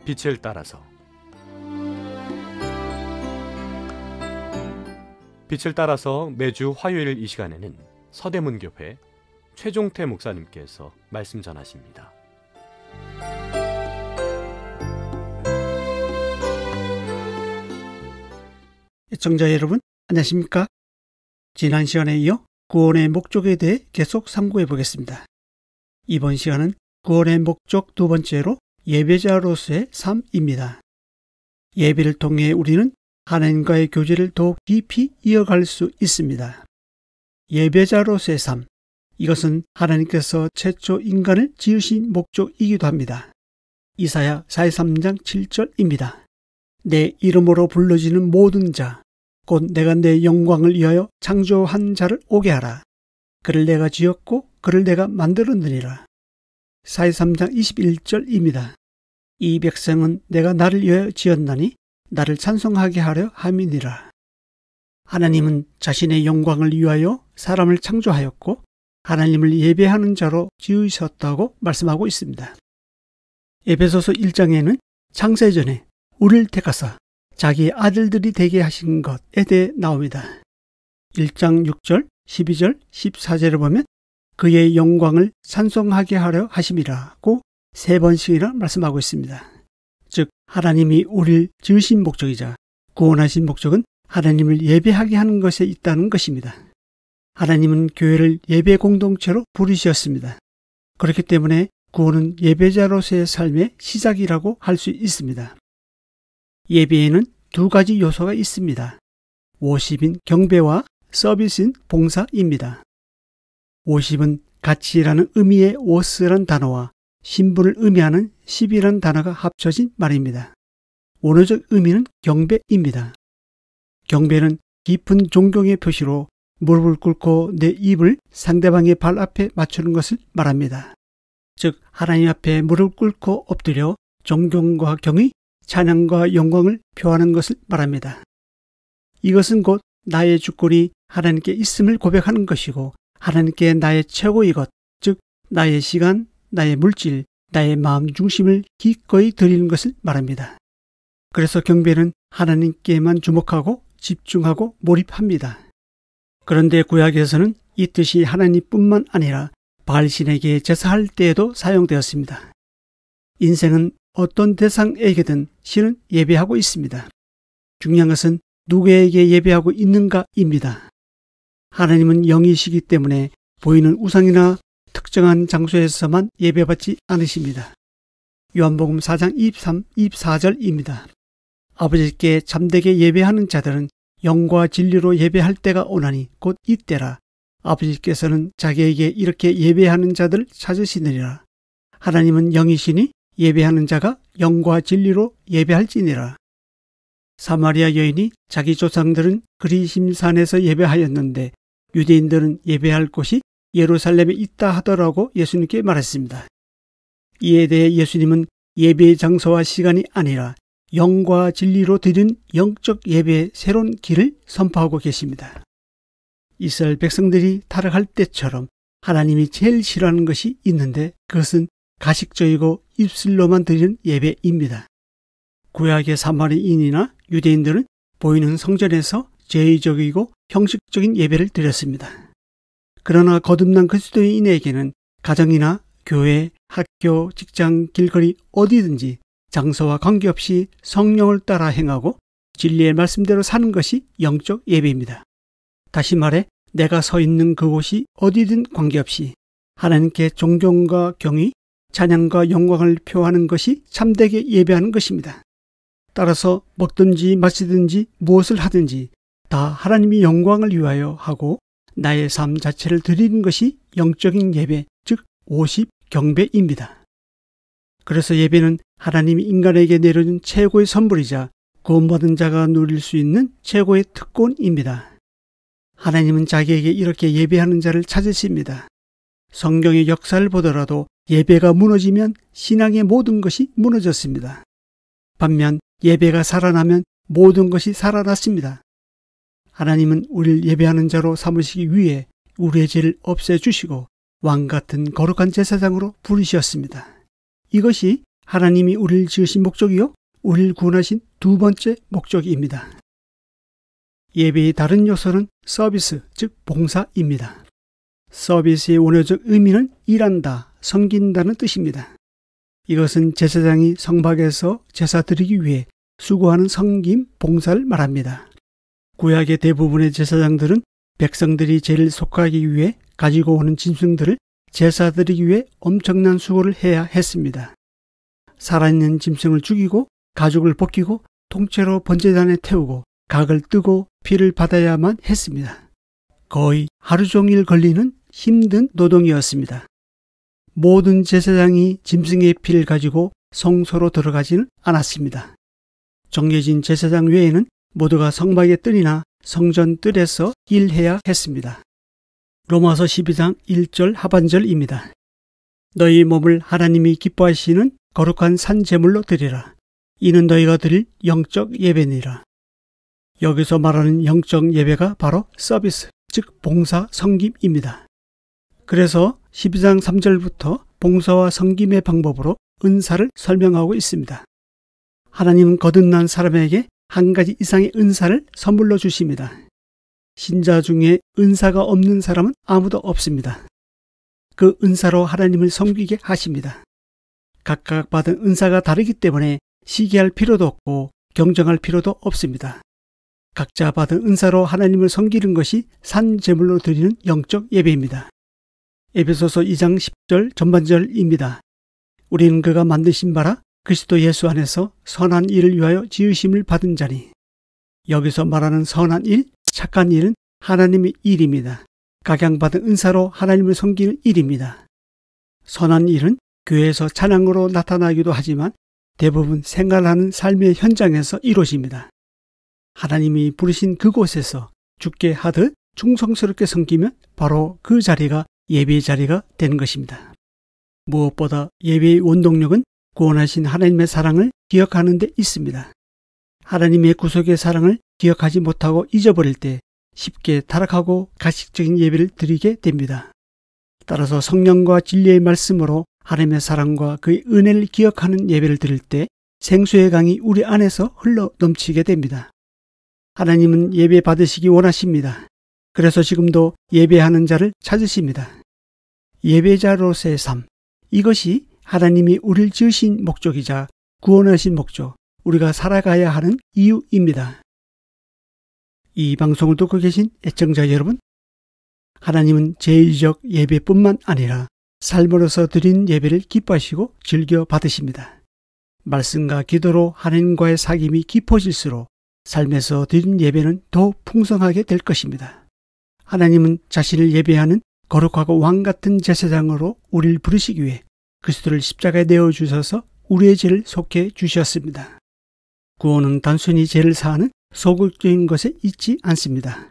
빛을 따라서. 빛을 따라서 매주 화요일 이 시간에는 서대문교회 최종태 목사님께서 말씀 전하십니다. 시청자 여러분, 안녕하십니까? 지난 시간에 이어 구원의 목적에 대해 계속 상고해 보겠습니다. 이번 시간은 구원의 목적 두 번째로 예배자로서의 삶입니다. 예배를 통해 우리는 하나님과의 교제를 더욱 깊이 이어갈 수 있습니다. 예배자로서의 삶, 이것은 하나님께서 최초 인간을 지으신 목적이기도 합니다. 이사야 43장 7절입니다. 내 이름으로 불러지는 모든 자, 곧 내가 내 영광을 위하여 창조한 자를 오게 하라. 그를 내가 지었고 그를 내가 만들었느니라. 43장 21절입니다. 이 백성은 내가 나를 위하여 지었나니 나를 찬송하게 하려 함이니라. 하나님은 자신의 영광을 위하여 사람을 창조하였고 하나님을 예배하는 자로 지으셨다고 말씀하고 있습니다. 에베소서 1장에는 창세전에 우리를 택하사 자기의 아들들이 되게 하신 것에 대해 나옵니다. 1장 6절, 12절, 14절을 보면 그의 영광을 찬송하게 하려 하심이라고 3번씩이나 말씀하고 있습니다. 즉 하나님이 우리를 지으신 목적이자 구원하신 목적은 하나님을 예배하게 하는 것에 있다는 것입니다. 하나님은 교회를 예배 공동체로 부르셨습니다. 그렇기 때문에 구원은 예배자로서의 삶의 시작이라고 할 수 있습니다. 예배에는 두 가지 요소가 있습니다. 워십인 경배와 서비스인 봉사입니다. 워십은 가치라는 의미의 워스란 단어와 신분을 의미하는 십이란 단어가 합쳐진 말입니다. 원어적 의미는 경배입니다. 경배는 깊은 존경의 표시로 무릎을 꿇고 내 입을 상대방의 발 앞에 맞추는 것을 말합니다. 즉 하나님 앞에 무릎 꿇고 엎드려 존경과 경의, 찬양과 영광을 표하는 것을 말합니다. 이것은 곧 나의 주권이 하나님께 있음을 고백하는 것이고 하나님께 나의 최고의 것, 즉 나의 시간, 나의 물질, 나의 마음 중심을 기꺼이 드리는 것을 말합니다. 그래서 경배는 하나님께만 주목하고 집중하고 몰입합니다. 그런데 구약에서는 이 뜻이 하나님뿐만 아니라 바알신에게 제사할 때에도 사용되었습니다. 인생은 어떤 대상에게든 신은 예배하고 있습니다. 중요한 것은 누구에게 예배하고 있는가입니다. 하나님은 영이시기 때문에 보이는 우상이나 특정한 장소에서만 예배받지 않으십니다. 요한복음 4장 23, 24절입니다. 아버지께 참되게 예배하는 자들은 영과 진리로 예배할 때가 오나니 곧 이때라. 아버지께서는 자기에게 이렇게 예배하는 자들을 찾으시느니라. 하나님은 영이시니 예배하는 자가 영과 진리로 예배할지니라. 사마리아 여인이 자기 조상들은 그리심산에서 예배하였는데 유대인들은 예배할 곳이 예루살렘에 있다 하더라고 예수님께 말했습니다. 이에 대해 예수님은 예배의 장소와 시간이 아니라 영과 진리로 드린 영적 예배의 새로운 길을 선포하고 계십니다. 이스라엘 백성들이 타락할 때처럼 하나님이 제일 싫어하는 것이 있는데 그것은 가식적이고 입술로만 드리는 예배입니다. 구약의 사마리인이나 유대인들은 보이는 성전에서 제의적이고 형식적인 예배를 드렸습니다. 그러나 거듭난 그리스도인에게는 가정이나 교회, 학교, 직장, 길거리 어디든지 장소와 관계없이 성령을 따라 행하고 진리의 말씀대로 사는 것이 영적 예배입니다. 다시 말해 내가 서 있는 그곳이 어디든 관계없이 하나님께 존경과 경의, 찬양과 영광을 표하는 것이 참되게 예배하는 것입니다. 따라서 먹든지 마시든지 무엇을 하든지 다 하나님의 영광을 위하여 하고 나의 삶 자체를 드리는 것이 영적인 예배, 즉 오십 경배입니다. 그래서 예배는 하나님이 인간에게 내려준 최고의 선물이자 구원받은 자가 누릴 수 있는 최고의 특권입니다. 하나님은 자기에게 이렇게 예배하는 자를 찾으십니다. 성경의 역사를 보더라도 예배가 무너지면 신앙의 모든 것이 무너졌습니다. 반면 예배가 살아나면 모든 것이 살아났습니다. 하나님은 우리를 예배하는 자로 삼으시기 위해 우리의 죄를 없애주시고 왕같은 거룩한 제사장으로 부르셨습니다. 이것이 하나님이 우리를 지으신 목적이요, 우리를 구원하신 두 번째 목적입니다. 예배의 다른 요소는 서비스, 즉 봉사입니다. 서비스의 원어적 의미는 일한다, 섬긴다는 뜻입니다. 이것은 제사장이 성막에서 제사 드리기 위해 수고하는 섬김, 봉사를 말합니다. 구약의 대부분의 제사장들은 백성들이 죄를 속하기 위해 가지고 오는 짐승들을 제사 드리기 위해 엄청난 수고를 해야 했습니다. 살아있는 짐승을 죽이고 가죽을 벗기고 통째로 번제단에 태우고 각을 뜨고 피를 받아야만 했습니다. 거의 하루 종일 걸리는 힘든 노동이었습니다. 모든 제사장이 짐승의 피를 가지고 성소로 들어가지는 않았습니다. 정해진 제사장 외에는 모두가 성막의 뜰이나 성전 뜰에서 일해야 했습니다. 로마서 12장 1절 하반절입니다. 너희 몸을 하나님이 기뻐하시는 거룩한 산 제물로 드리라. 이는 너희가 드릴 영적 예배니라. 여기서 말하는 영적 예배가 바로 서비스, 즉 봉사, 섬김입니다. 그래서 12장 3절부터 봉사와 섬김의 방법으로 은사를 설명하고 있습니다. 하나님은 거듭난 사람에게 한 가지 이상의 은사를 선물로 주십니다. 신자 중에 은사가 없는 사람은 아무도 없습니다. 그 은사로 하나님을 섬기게 하십니다. 각각 받은 은사가 다르기 때문에 시기할 필요도 없고 경쟁할 필요도 없습니다. 각자 받은 은사로 하나님을 섬기는 것이 산 제물로 드리는 영적 예배입니다. 에베소서 2장 10절 전반절입니다. 우리는 그가 만드신 바라 그리스도 예수 안에서 선한 일을 위하여 지으심을 받은 자니. 여기서 말하는 선한 일, 착한 일은 하나님의 일입니다. 각양받은 은사로 하나님을 섬기는 일입니다. 선한 일은 교회에서 찬양으로 나타나기도 하지만 대부분 생활하는 삶의 현장에서 이루어집니다. 하나님이 부르신 그곳에서 주께 하듯 충성스럽게 섬기면 바로 그 자리가 예배의 자리가 되는 것입니다. 무엇보다 예배의 원동력은 구원하신 하나님의 사랑을 기억하는 데 있습니다. 하나님의 구속의 사랑을 기억하지 못하고 잊어버릴 때 쉽게 타락하고 가식적인 예배를 드리게 됩니다. 따라서 성령과 진리의 말씀으로 하나님의 사랑과 그의 은혜를 기억하는 예배를 드릴 때 생수의 강이 우리 안에서 흘러 넘치게 됩니다. 하나님은 예배 받으시기 원하십니다. 그래서 지금도 예배하는 자를 찾으십니다. 예배자로서의 삶, 이것이 하나님이 우리를 지으신 목적이자 구원하신 목적, 우리가 살아가야 하는 이유입니다. 이 방송을 듣고 계신 애청자 여러분, 하나님은 제의적 예배뿐만 아니라 삶으로서 드린 예배를 기뻐하시고 즐겨 받으십니다. 말씀과 기도로 하나님과의 사귐이 깊어질수록 삶에서 드린 예배는 더 풍성하게 될 것입니다. 하나님은 자신을 예배하는 거룩하고 왕같은 제사장으로 우리를 부르시기 위해 그리스도를 십자가에 내어주셔서 우리의 죄를 속해 주셨습니다. 구원은 단순히 죄를 사하는 소극적인 것에 있지 않습니다.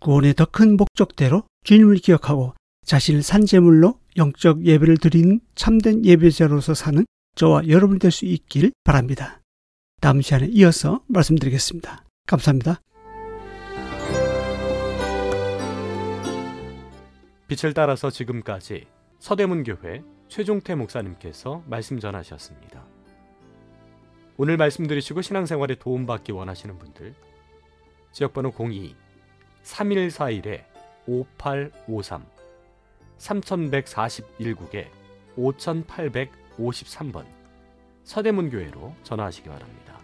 구원의 더 큰 목적대로 주님을 기억하고 자신을 산제물로 영적 예배를 드리는 참된 예배자로서 사는 저와 여러분이 될 수 있길 바랍니다. 다음 시간에 이어서 말씀드리겠습니다. 감사합니다. 빛을 따라서 지금까지 서대문교회 최종태 목사님께서 말씀 전하셨습니다. 오늘 말씀 들으시고 신앙생활에 도움받기 원하시는 분들 지역번호 02-3141-5853 3141국에 5853번 서대문교회로 전화하시기 바랍니다.